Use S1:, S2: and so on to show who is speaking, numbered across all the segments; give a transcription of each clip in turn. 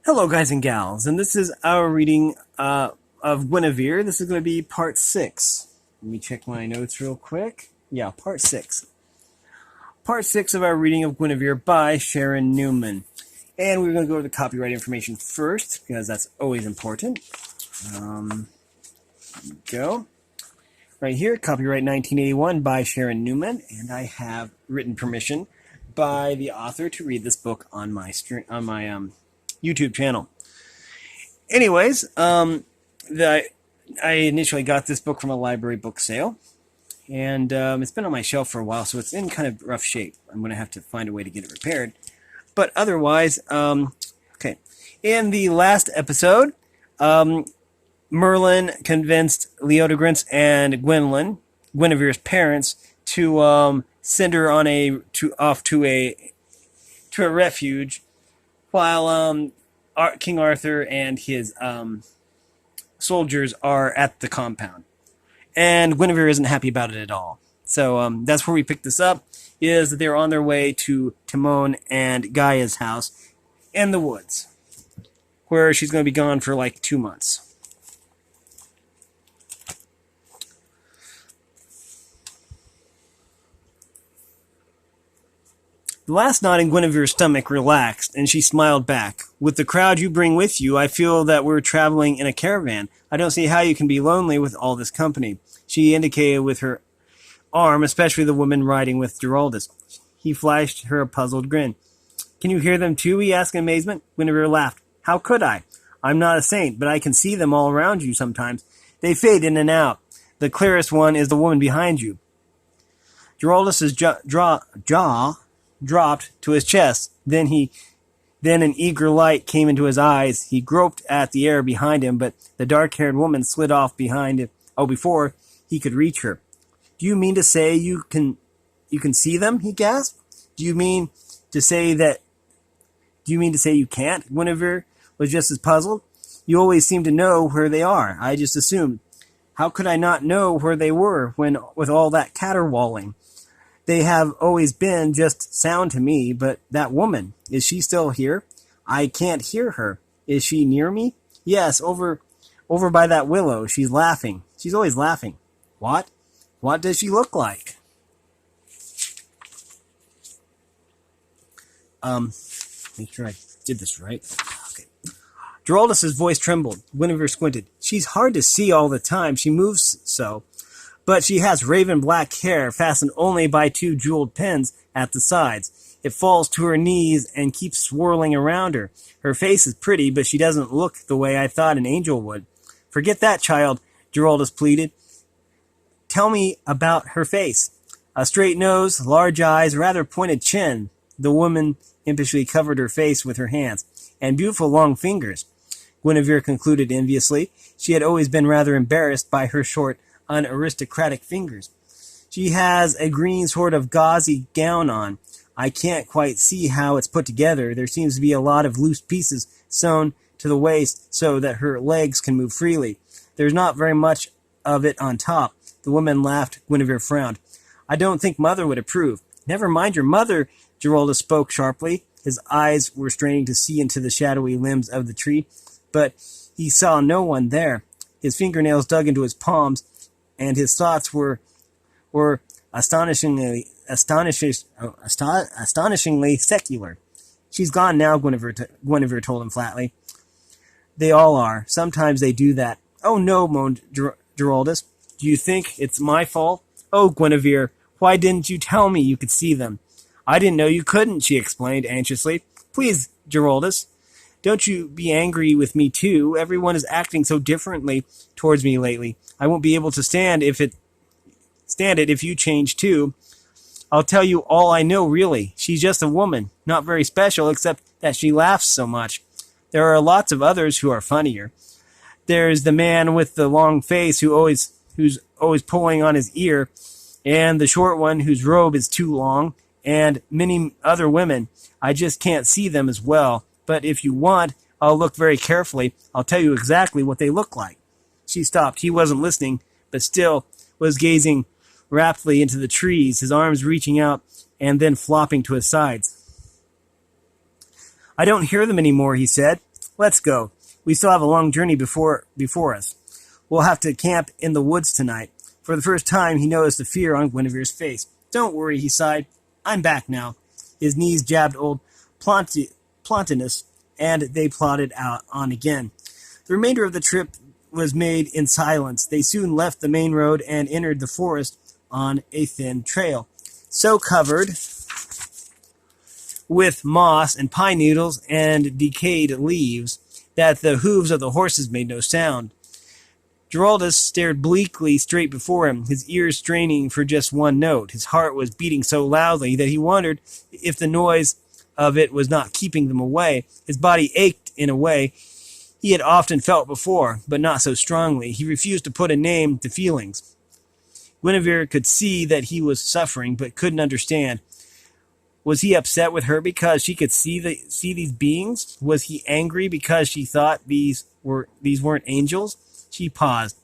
S1: Hello, guys and gals, and this is our reading of Guinevere. This is going to be part 6. Let me check my notes real quick. Yeah, part 6. Part 6 of our reading of Guinevere by Sharan Newman. And we're going to go to the copyright information first, because that's always important. Go. Right here, copyright 1981 by Sharan Newman, and I have written permission by the author to read this book on my YouTube channel. Anyways, I initially got this book from a library book sale, and it's been on my shelf for a while, so it's in kind of rough shape. I'm going to have to find a way to get it repaired. But otherwise, okay. In the last episode, Merlin convinced Leodegrance and Guinevere's parents, to send her on off to a refuge, while King Arthur and his soldiers are at the compound. And Guinevere isn't happy about it at all. So that's where we pick this up, is that they're on their way to Timon and Gaia's house in the woods, where she's going to be gone for like 2 months. The last knot in Guinevere's stomach relaxed, and she smiled back. With the crowd you bring with you, I feel that we're traveling in a caravan. I don't see how you can be lonely with all this company. She indicated with her arm, especially the woman riding with Giraldus. He flashed her a puzzled grin. Can you hear them too? He asked in amazement. Guinevere laughed. How could I? I'm not a saint, but I can see them all around you sometimes. They fade in and out. The clearest one is the woman behind you. Giraldus's jaw dropped to his chest. Then an eager light came into his eyes. He groped at the air behind him, but the dark-haired woman slid off behind him. Before he could reach her. Do you mean to say you can see them? He gasped. Do you mean to say you can't? Guinevere was just as puzzled. You always seem to know where they are. I just assumed. How could I not know where they were when with all that caterwauling? They have always been just sound to me, but that woman, is she still here? I can't hear her. Is she near me? Yes, over by that willow. She's laughing. She's always laughing. What? What does she look like? Make sure I did this right. Okay. Giraldus's voice trembled. Guinevere squinted. She's hard to see all the time. She moves so. But she has raven black hair fastened only by 2 jeweled pins at the sides. It falls to her knees and keeps swirling around her. Her face is pretty, but she doesn't look the way I thought an angel would. Forget that, child, Giraldus pleaded. Tell me about her face. A straight nose, large eyes, rather pointed chin. The woman impishly covered her face with her hands. And beautiful long fingers, Guinevere concluded enviously. She had always been rather embarrassed by her short, unaristocratic fingers. She has a green sort of gauzy gown on. I can't quite see how it's put together. There seems to be a lot of loose pieces sewn to the waist so that her legs can move freely. There's not very much of it on top. The woman laughed. Guinevere frowned. I don't think Mother would approve. Never mind your mother, Giraldus spoke sharply. His eyes were straining to see into the shadowy limbs of the tree, but he saw no one there. His fingernails dug into his palms, and his thoughts were astonishingly secular. She's gone now, Guinevere told him flatly. They all are. Sometimes they do that. Oh no, moaned Giraldus. Do you think it's my fault? Oh, Guinevere, why didn't you tell me you could see them? I didn't know you couldn't, she explained anxiously. Please, Giraldus, don't you be angry with me too. Everyone is acting so differently towards me lately. I won't be able to stand it if you change too. I'll tell you all I know, really. She's just a woman, not very special, except that she laughs so much. There are lots of others who are funnier. There's the man with the long face who's always pulling on his ear, and the short one whose robe is too long, and many other women. I just can't see them as well, but if you want, I'll look very carefully. I'll tell you exactly what they look like. She stopped. He wasn't listening, but still was gazing raptly into the trees, his arms reaching out and then flopping to his sides. I don't hear them anymore, he said. Let's go. We still have a long journey before us. We'll have to camp in the woods tonight. For the first time, he noticed the fear on Guinevere's face. Don't worry, he sighed. I'm back now. His knees jabbed old Plotinus, and they plodded out on again. The remainder of the trip was made in silence. They soon left the main road and entered the forest on a thin trail, so covered with moss and pine needles and decayed leaves that the hooves of the horses made no sound. Giraldus stared bleakly straight before him, his ears straining for just one note. His heart was beating so loudly that he wondered if the noise of it was not keeping them away. His body ached in a way he had often felt before, but not so strongly. He refused to put a name to feelings. Guinevere could see that he was suffering, but couldn't understand. Was he upset with her because she could see these beings? Was he angry because she thought these weren't angels? She paused.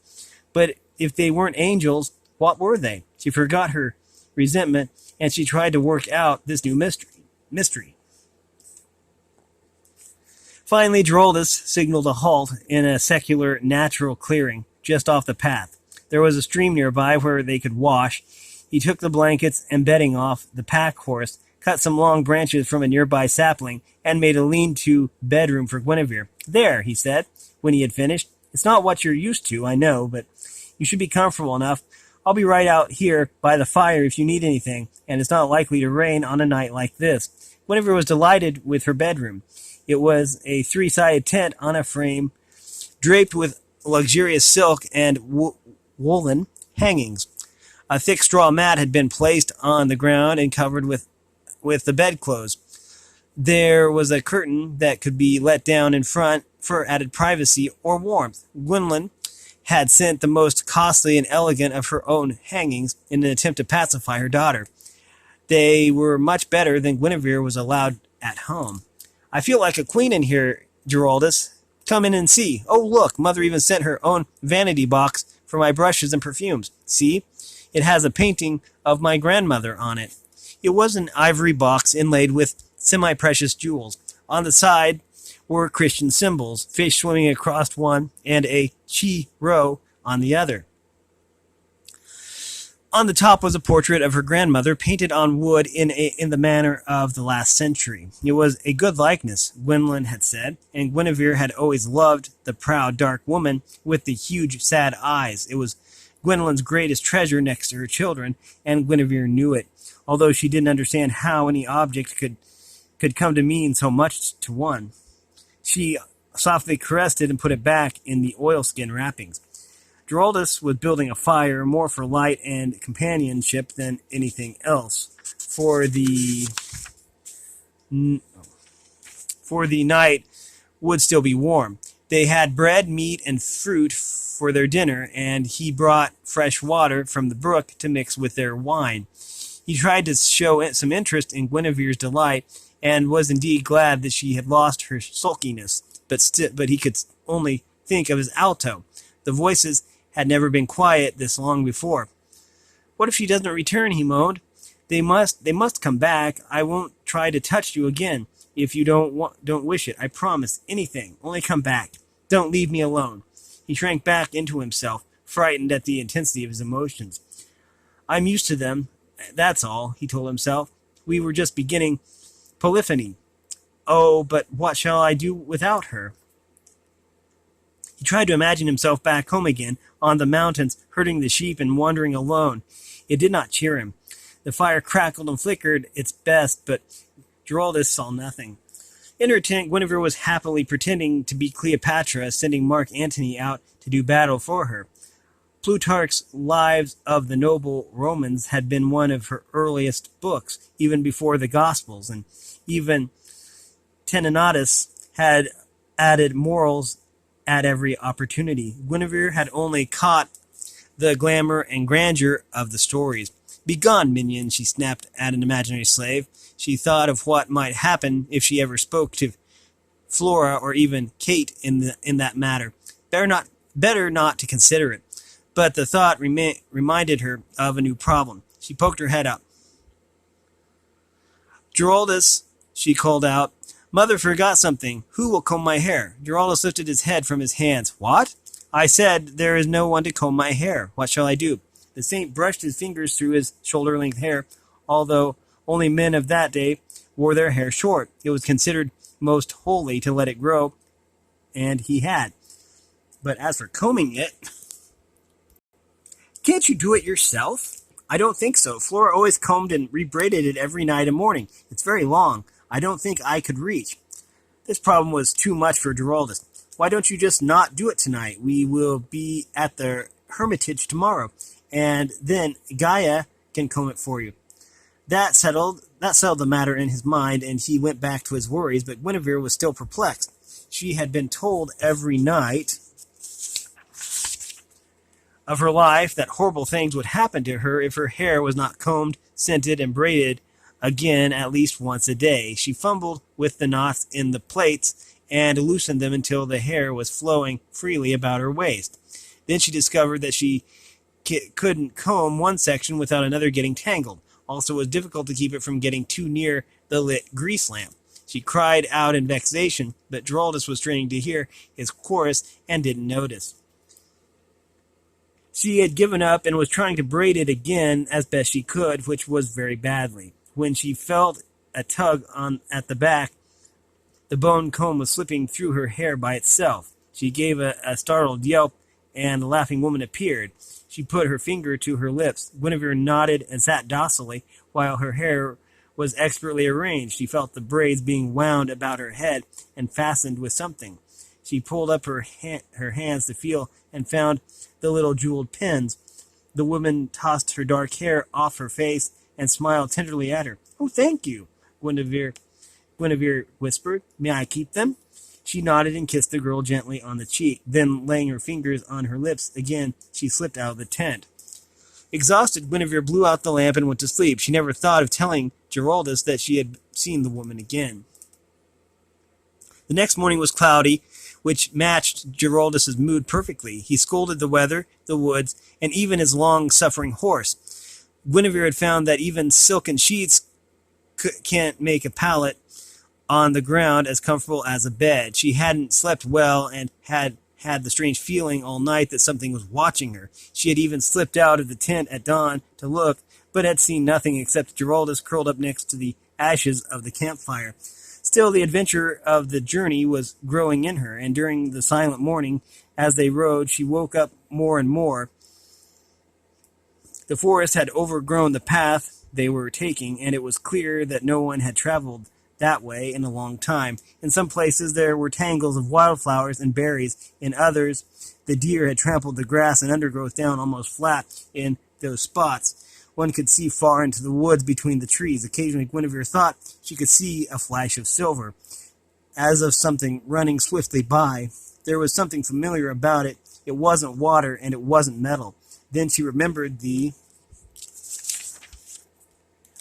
S1: But if they weren't angels, what were they? She forgot her resentment, and she tried to work out this new mystery. Finally, Giraldus signaled a halt in a secular natural clearing just off the path. There was a stream nearby where they could wash. He took the blankets and bedding off the pack horse, cut some long branches from a nearby sapling, and made a lean-to bedroom for Guinevere. There, he said, when he had finished. It's not what you're used to, I know, but you should be comfortable enough. I'll be right out here by the fire if you need anything, and it's not likely to rain on a night like this. Guinevere was delighted with her bedroom. It was a three-sided tent on a frame, draped with luxurious silk and woolen hangings. A thick straw mat had been placed on the ground and covered with the bedclothes. There was a curtain that could be let down in front for added privacy or warmth. Gwendolyn had sent the most costly and elegant of her own hangings in an attempt to pacify her daughter. They were much better than Guinevere was allowed at home. I feel like a queen in here, Giraldus. Come in and see. Oh, look, Mother even sent her own vanity box for my brushes and perfumes. See? It has a painting of my grandmother on it. It was an ivory box inlaid with semi-precious jewels. On the side were Christian symbols, fish swimming across one and a chi-rho on the other. On the top was a portrait of her grandmother, painted on wood in the manner of the last century. It was a good likeness, Gwendolyn had said, and Guinevere had always loved the proud, dark woman with the huge, sad eyes. It was Gwendolyn's greatest treasure next to her children, and Guinevere knew it, although she didn't understand how any object could come to mean so much to one. She softly caressed it and put it back in the oilskin wrappings. Giraldus was building a fire, more for light and companionship than anything else. For the night would still be warm. They had bread, meat, and fruit for their dinner, and he brought fresh water from the brook to mix with their wine. He tried to show some interest in Guinevere's delight, and was indeed glad that she had lost her sulkiness, but he could only think of his alto. The voices had never been quiet this long before. What if she doesn't return, he moaned. They must come back. I won't try to touch you again if you don't wish it. I promise. Anything. Only come back. Don't leave me alone. He shrank back into himself, frightened at the intensity of his emotions. I'm used to them, that's all, he told himself. We were just beginning polyphony. Oh, but what shall I do without her? He tried to imagine himself back home again, on the mountains, herding the sheep and wandering alone. It did not cheer him. The fire crackled and flickered its best, but Giraldus saw nothing. In her tent, Guinevere was happily pretending to be Cleopatra, sending Mark Antony out to do battle for her. Plutarch's Lives of the Noble Romans had been one of her earliest books, even before the Gospels, and even Tenenatus had added morals at every opportunity. Guinevere had only caught the glamour and grandeur of the stories. Begone, minion, she snapped at an imaginary slave. She thought of what might happen if she ever spoke to Flora or even Kate in that matter. Better not to consider it. But the thought reminded her of a new problem. She poked her head up. Giraldus, she called out, Mother forgot something. Who will comb my hair? Giraldus lifted his head from his hands. What? I said there is no one to comb my hair. What shall I do? The saint brushed his fingers through his shoulder-length hair, although only men of that day wore their hair short. It was considered most holy to let it grow, and he had. But as for combing it, can't you do it yourself? I don't think so. Flora always combed and rebraided it every night and morning. It's very long. I don't think I could reach. This problem was too much for Giraldus. Why don't you just not do it tonight? We will be at the Hermitage tomorrow, and then Gaia can comb it for you. That settled the matter in his mind, and he went back to his worries, but Guinevere was still perplexed. She had been told every night of her life that horrible things would happen to her if her hair was not combed, scented, and braided again at least once a day. She fumbled with the knots in the plaits and loosened them until the hair was flowing freely about her waist. Then she discovered that she couldn't comb one section without another getting tangled. Also, it was difficult to keep it from getting too near the lit grease lamp. She cried out in vexation, but Giraldus was straining to hear his chorus and didn't notice. She had given up and was trying to braid it again as best she could, which was very badly. When she felt a tug at the back, the bone comb was slipping through her hair by itself. She gave a startled yelp, and the laughing woman appeared. She put her finger to her lips. Guinevere nodded and sat docilely, while her hair was expertly arranged. She felt the braids being wound about her head and fastened with something. She pulled up her hands to feel and found the little jeweled pins. The woman tossed her dark hair off her face and smiled tenderly at her. "Oh, thank you," Guinevere whispered. "May I keep them?" She nodded and kissed the girl gently on the cheek. Then, laying her fingers on her lips again, she slipped out of the tent. Exhausted, Guinevere blew out the lamp and went to sleep. She never thought of telling Giraldus that she had seen the woman again. The next morning was cloudy, which matched Giraldus's mood perfectly. He scolded the weather, the woods, and even his long-suffering horse. Guinevere had found that even silken sheets can't make a pallet on the ground as comfortable as a bed. She hadn't slept well and had the strange feeling all night that something was watching her. She had even slipped out of the tent at dawn to look, but had seen nothing except Giraldus curled up next to the ashes of the campfire. Still, the adventure of the journey was growing in her, and during the silent morning, as they rode, she woke up more and more. The forest had overgrown the path they were taking, and it was clear that no one had traveled that way in a long time. In some places there were tangles of wildflowers and berries. In others, the deer had trampled the grass and undergrowth down almost flat in those spots. One could see far into the woods between the trees. Occasionally Guinevere thought she could see a flash of silver, as of something running swiftly by. There was something familiar about it. It wasn't water, and it wasn't metal. Then she remembered the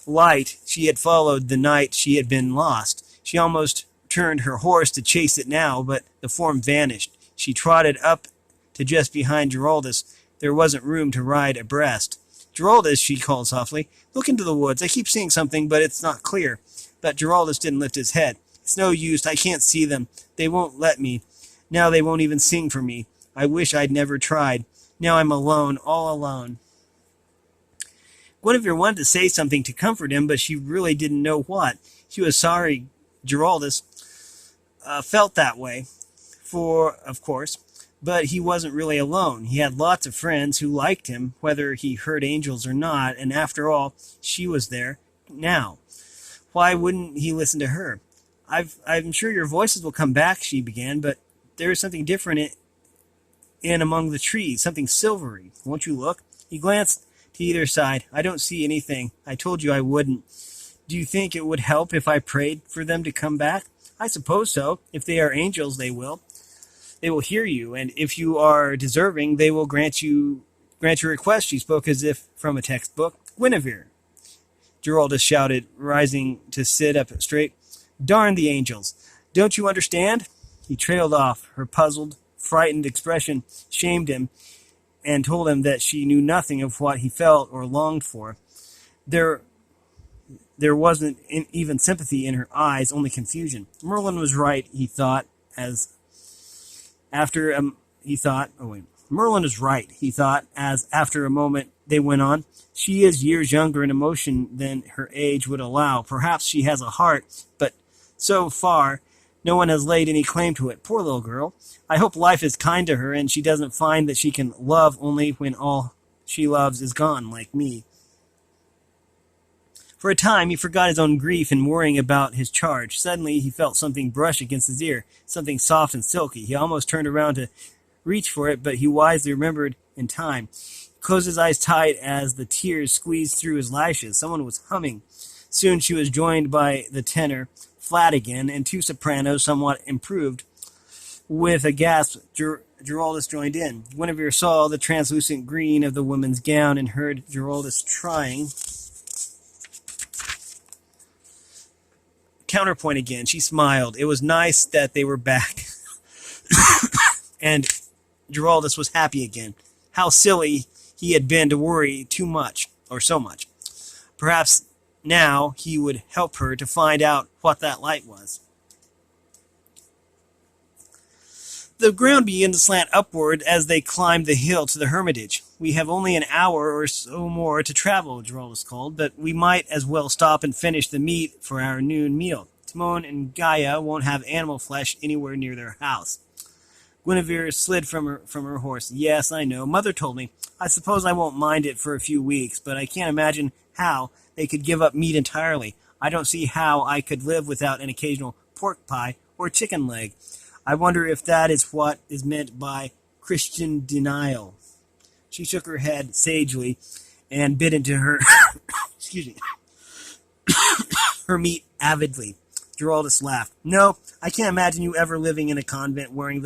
S1: light she had followed the night she had been lost. She almost turned her horse to chase it now, but the form vanished. She trotted up to just behind Giraldus. There wasn't room to ride abreast. "Giraldus," she called softly, "look into the woods. I keep seeing something, but it's not clear." But Giraldus didn't lift his head. "It's no use. I can't see them. They won't let me. Now they won't even sing for me. I wish I'd never tried. Now I'm alone, all alone." Guinevere wanted to say something to comfort him, but she really didn't know what. She was sorry Giraldus felt that way, of course, but he wasn't really alone. He had lots of friends who liked him, whether he heard angels or not, and after all, she was there now. Why wouldn't he listen to her? I'm sure your voices will come back," she began, "but there is something different in among the trees, something silvery. Won't you look?" He glanced to either side. "I don't see anything. I told you I wouldn't. Do you think it would help if I prayed for them to come back?" "I suppose so. If they are angels, they will. They will hear you, and if you are deserving, they will grant your request." She spoke as if from a textbook. "Guinevere," Giraldus shouted, rising to sit up straight. "Darn the angels. Don't you understand?" He trailed off. Her puzzled, frightened expression shamed him and told him that she knew nothing of what he felt or longed for. There There wasn't even sympathy in her eyes, only confusion. Merlin was right, he thought, as after he thought, oh wait, Merlin is right, he thought, as after a moment they went on. She is years younger in emotion than her age would allow. Perhaps she has a heart, but so far no one has laid any claim to it. Poor little girl. I hope life is kind to her and she doesn't find that she can love only when all she loves is gone, like me. For a time, he forgot his own grief in worrying about his charge. Suddenly, he felt something brush against his ear, something soft and silky. He almost turned around to reach for it, but he wisely remembered in time. He closed his eyes tight as the tears squeezed through his lashes. Someone was humming. Soon she was joined by the tenor, flat again, and two sopranos, somewhat improved. With a gasp, Giraldus joined in. Guinevere saw the translucent green of the woman's gown and heard Giraldus trying counterpoint again. She smiled. It was nice that they were back. And Giraldus was happy again. How silly he had been to worry too much, or so much. Perhaps now he would help her to find out what that light was. The ground began to slant upward as they climbed the hill to the hermitage. We have only an hour or so more to travel, Giraldus called, but we might as well stop and finish the meat for our noon meal. Timon and Gaia won't have animal flesh anywhere near their house. Guinevere slid from her horse. Yes, I know. Mother told me. I suppose I won't mind it for a few weeks, but I can't imagine how they could give up meat entirely. I don't see how I could live without an occasional pork pie or chicken leg. I wonder if that is what is meant by Christian denial. She shook her head sagely and bit into her her meat avidly. Giraldus laughed. No, I can't imagine you ever living in a convent wearing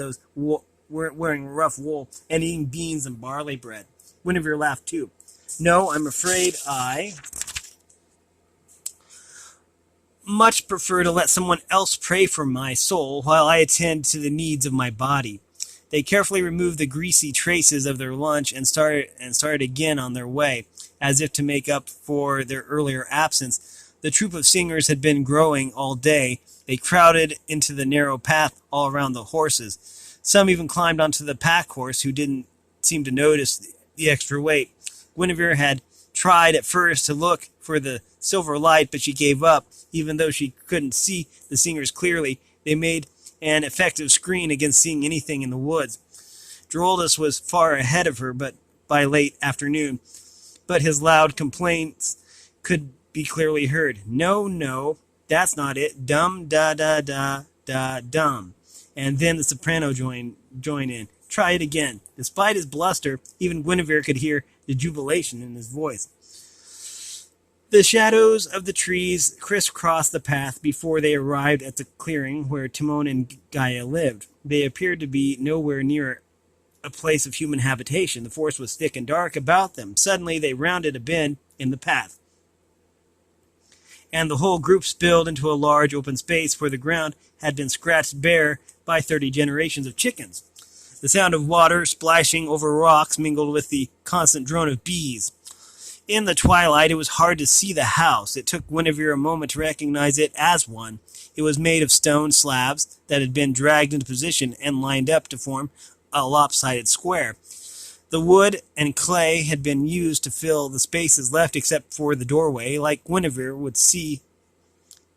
S1: wearing rough wool and eating beans and barley bread. Guinevere laughed too. No, I'm afraid I much prefer to let someone else pray for my soul while I attend to the needs of my body. They carefully removed the greasy traces of their lunch and started again on their way, as if to make up for their earlier absence. The troop of singers had been growing all day. They crowded into the narrow path all around the horses. Some even climbed onto the pack horse, who didn't seem to notice the extra weight. Guinevere had tried at first to look for the silver light, but she gave up. Even though she couldn't see the singers clearly, they made an effective screen against seeing anything in the woods. Giraldus was far ahead of her, but by late afternoon, but his loud complaints could be clearly heard. No, no, that's not it. Dum da da da da dum. And then the soprano joined in. Try it again. Despite his bluster, even Guinevere could hear the jubilation in his voice. The shadows of the trees crisscrossed the path before they arrived at the clearing where Timon and Gaia lived. They appeared to be nowhere near a place of human habitation. The forest was thick and dark about them. Suddenly they rounded a bend in the path, and the whole group spilled into a large open space where the ground had been scratched bare by 30 generations of chickens. The sound of water splashing over rocks mingled with the constant drone of bees. In the twilight, it was hard to see the house. It took Guinevere a moment to recognize it as one. It was made of stone slabs that had been dragged into position and lined up to form a lopsided square. The wood and clay had been used to fill the spaces left except for the doorway. Like Guinevere would see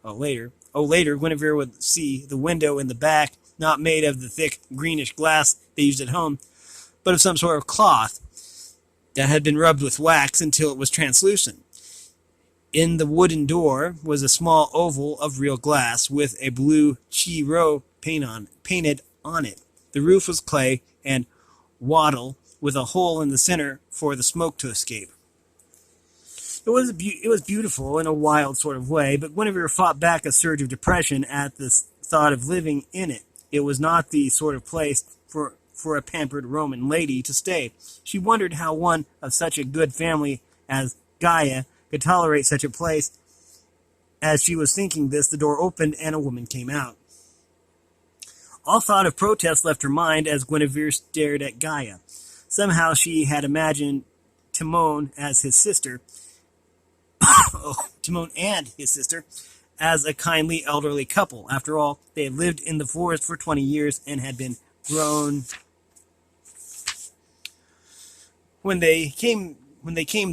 S1: later, Guinevere would see the window in the back, not made of the thick greenish glass they used at home, but of some sort of cloth that had been rubbed with wax until it was translucent. In the wooden door was a small oval of real glass with a blue Chi-Ro painted on it. The roof was clay and wattle with a hole in the center for the smoke to escape. It was beautiful in a wild sort of way, but Guinevere fought back a surge of depression at the thought of living in it. It was not the sort of place for a pampered Roman lady to stay. She wondered how one of such a good family as Gaia could tolerate such a place. As she was thinking this, the door opened and a woman came out. All thought of protest left her mind as Guinevere stared at Gaia. Somehow she had imagined Timon as his sister, Timon and his sister as a kindly elderly couple. After all, they had lived in the forest for 20 years and had been grown when they came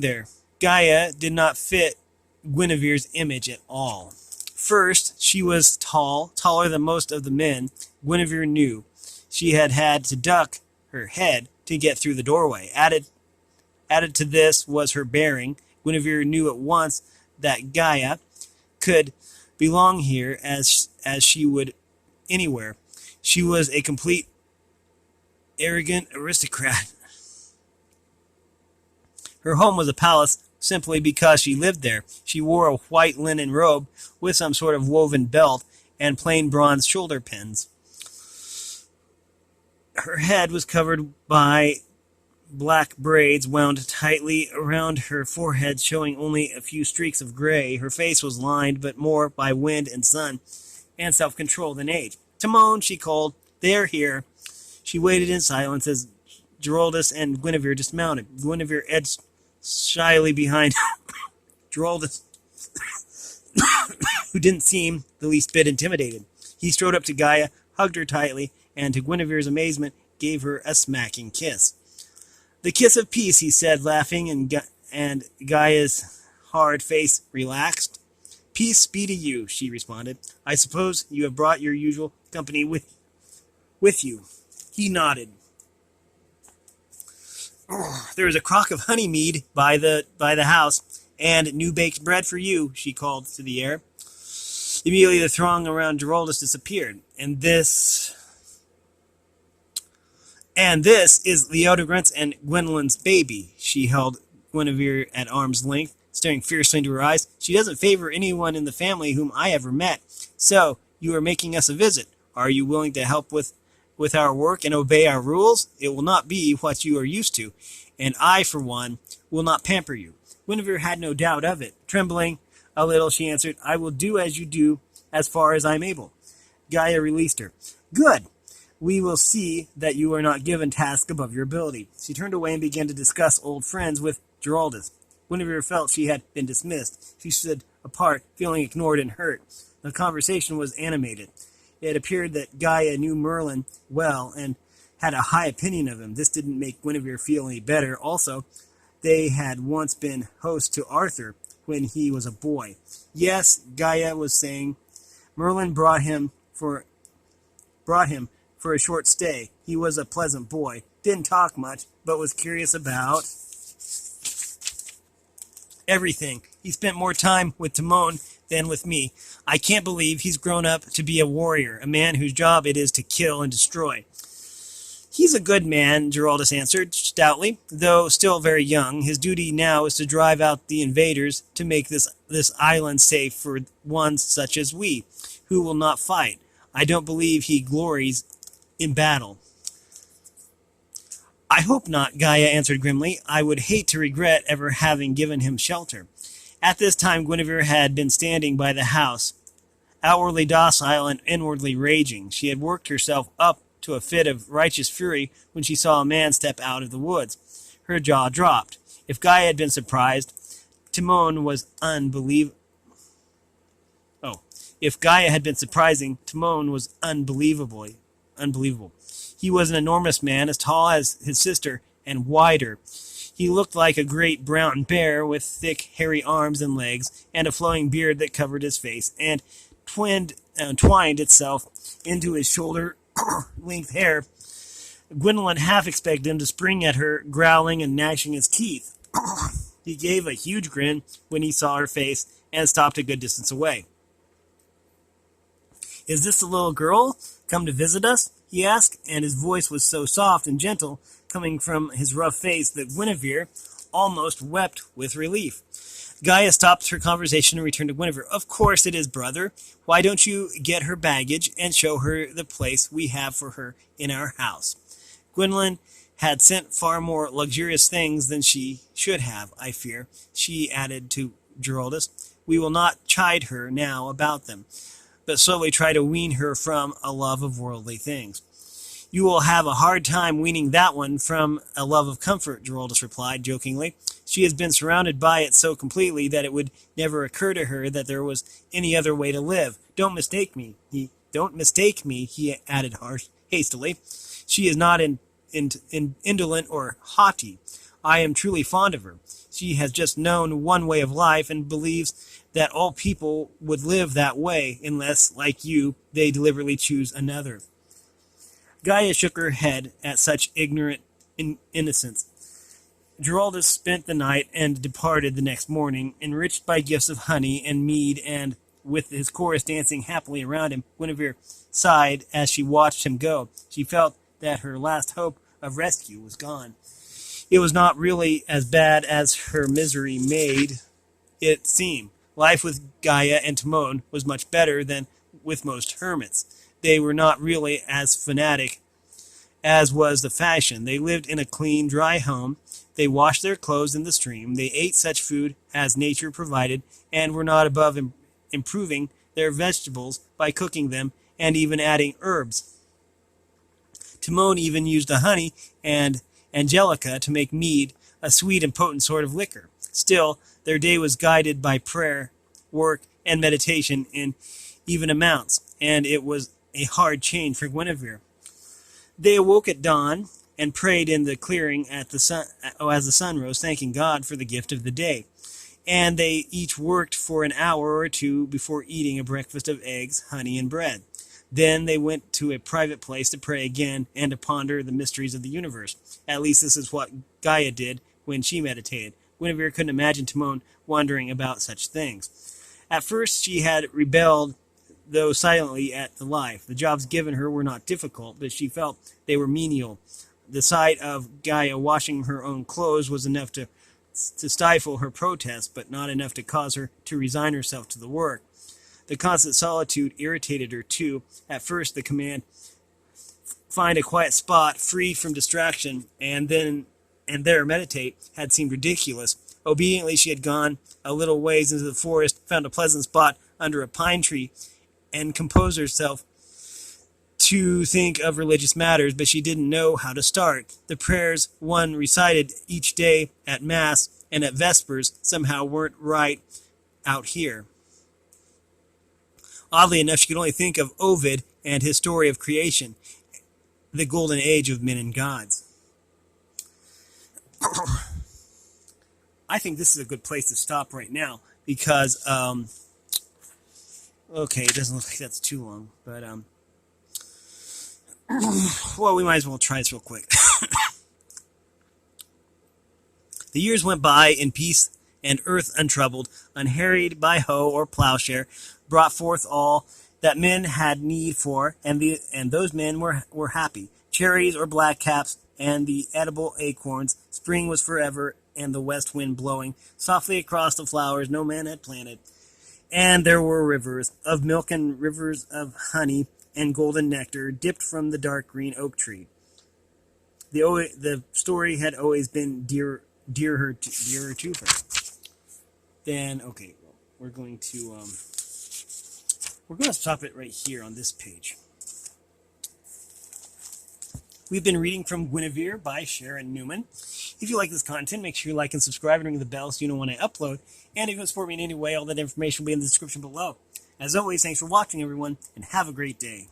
S1: there. Gaia did not fit Guinevere's image at all. First, she was tall, taller than most of the men Guinevere knew. She had had to duck her head to get through the doorway. Added to this was her bearing. Guinevere knew at once that Gaia could belong here as she would anywhere. She was a complete arrogant aristocrat. Her home was a palace simply because she lived there. She wore a white linen robe with some sort of woven belt and plain bronze shoulder pins. Her head was covered by black braids wound tightly around her forehead, showing only a few streaks of gray. Her face was lined, but more by wind and sun and self-control than age. Timon, she called. They're here. She waited in silence as Geraldus and Guinevere dismounted. Guinevere edged shyly behind Geraldus, who didn't seem the least bit intimidated. He strode up to Gaia, hugged her tightly, and to Guinevere's amazement, gave her a smacking kiss. The kiss of peace, he said, laughing, and Gaia's hard face relaxed. Peace be to you, she responded. I suppose you have brought your usual company with you. He nodded. There is a crock of honey mead by the house, and new baked bread for you, she called to the air. Immediately the throng around Geraldus disappeared, and this is Leodegrance and Gwendolyn's baby. She held Guinevere at arm's length, staring fiercely into her eyes. She doesn't favor anyone in the family whom I ever met. So, you are making us a visit. Are you willing to help with our work and obey our rules? It will not be what you are used to, and I, for one, will not pamper you. Guinevere had no doubt of it. Trembling a little, she answered, I will do as you do, as far as I am able. Gaia released her. Good. We will see that you are not given tasks above your ability. She turned away and began to discuss old friends with Geraldus. Guinevere felt she had been dismissed. She stood apart, feeling ignored and hurt. The conversation was animated. It appeared that Gaia knew Merlin well and had a high opinion of him. This didn't make Guinevere feel any better. Also, they had once been hosts to Arthur when he was a boy. Yes, Gaia was saying, Merlin brought him for a short stay. He was a pleasant boy, didn't talk much, but was curious about everything. He spent more time with Timon than with me. I can't believe he's grown up to be a warrior, a man whose job it is to kill and destroy. He's a good man, Geraldus answered stoutly, though still very young. His duty now is to drive out the invaders to make this island safe for ones such as we, who will not fight. I don't believe he glories in battle. I hope not, Gaia answered grimly. I would hate to regret ever having given him shelter. At this time, Guinevere had been standing by the house, outwardly docile and inwardly raging. She had worked herself up to a fit of righteous fury when she saw a man step out of the woods. Her jaw dropped. If Gaia had been surprised, Timon was unbelievable. If Gaia had been surprising, Timon was unbelievable. He was an enormous man, as tall as his sister and wider. He looked like a great brown bear with thick, hairy arms and legs, and a flowing beard that covered his face, and twined itself into his shoulder-length hair. Gwendolyn half expected him to spring at her, growling and gnashing his teeth. He gave a huge grin when he saw her face, and stopped a good distance away. Is this the little girl come to visit us? He asked, and his voice was so soft and gentle, coming from his rough face, that Guinevere almost wept with relief. Gaia stopped her conversation and returned to Guinevere. Of course it is, brother. Why don't you get her baggage and show her the place we have for her in our house? Gwendolyn had sent far more luxurious things than she should have, I fear, she added to Geraldus. We will not chide her now about them, but slowly try to wean her from a love of worldly things. You will have a hard time weaning that one from a love of comfort, Geraldus replied, jokingly. She has been surrounded by it so completely that it would never occur to her that there was any other way to live. Don't mistake me, he added hastily. She is not indolent or haughty. I am truly fond of her. She has just known one way of life and believes that all people would live that way unless, like you, they deliberately choose another. Gaia shook her head at such ignorant innocence. Geraldus spent the night and departed the next morning, enriched by gifts of honey and mead, and with his chorus dancing happily around him. Guinevere sighed as she watched him go. She felt that her last hope of rescue was gone. It was not really as bad as her misery made it seem. Life with Gaia and Timon was much better than with most hermits. They were not really as fanatic as was the fashion. They lived in a clean, dry home. They washed their clothes in the stream. They ate such food as nature provided, and were not above improving their vegetables by cooking them and even adding herbs. Timon even used the honey and angelica to make mead, a sweet and potent sort of liquor. Still, their day was guided by prayer, work, and meditation in even amounts, and it was a hard change for Guinevere. They awoke at dawn and prayed in the clearing as the sun rose, thanking God for the gift of the day. And they each worked for an hour or two before eating a breakfast of eggs, honey, and bread. Then they went to a private place to pray again and to ponder the mysteries of the universe. At least this is what Gaia did when she meditated. Guinevere couldn't imagine Timon wondering about such things. At first she had rebelled, though silently, at the life. The jobs given her were not difficult, but she felt they were menial. The sight of Gaia washing her own clothes was enough to stifle her protest, but not enough to cause her to resign herself to the work. The constant solitude irritated her, too. At first, the command, find a quiet spot free from distraction, and there meditate, had seemed ridiculous. Obediently, she had gone a little ways into the forest, found a pleasant spot under a pine tree, and composed herself to think of religious matters, but she didn't know how to start. The prayers one recited each day at Mass and at Vespers somehow weren't right out here. Oddly enough, she could only think of Ovid and his story of creation, the golden age of men and gods. I think this is a good place to stop right now because, okay, it doesn't look like that's too long, but, well, we might as well try this real quick. The years went by in peace, and earth untroubled, unharried by hoe or plowshare, brought forth all that men had need for, and those men were happy. Cherries or blackcaps, and the edible acorns. Spring was forever, and the west wind blowing softly across the flowers no man had planted. And there were rivers of milk and rivers of honey and golden nectar dipped from the dark green oak tree. The story had always been dearer to her. Then, okay, well, we're going to stop it right here on this page. We've been reading from Guinevere by Sharan Newman. If you like this content, make sure you like and subscribe and ring the bell so you know when I upload. And if you want to support me in any way, all that information will be in the description below. As always, thanks for watching, everyone, and have a great day.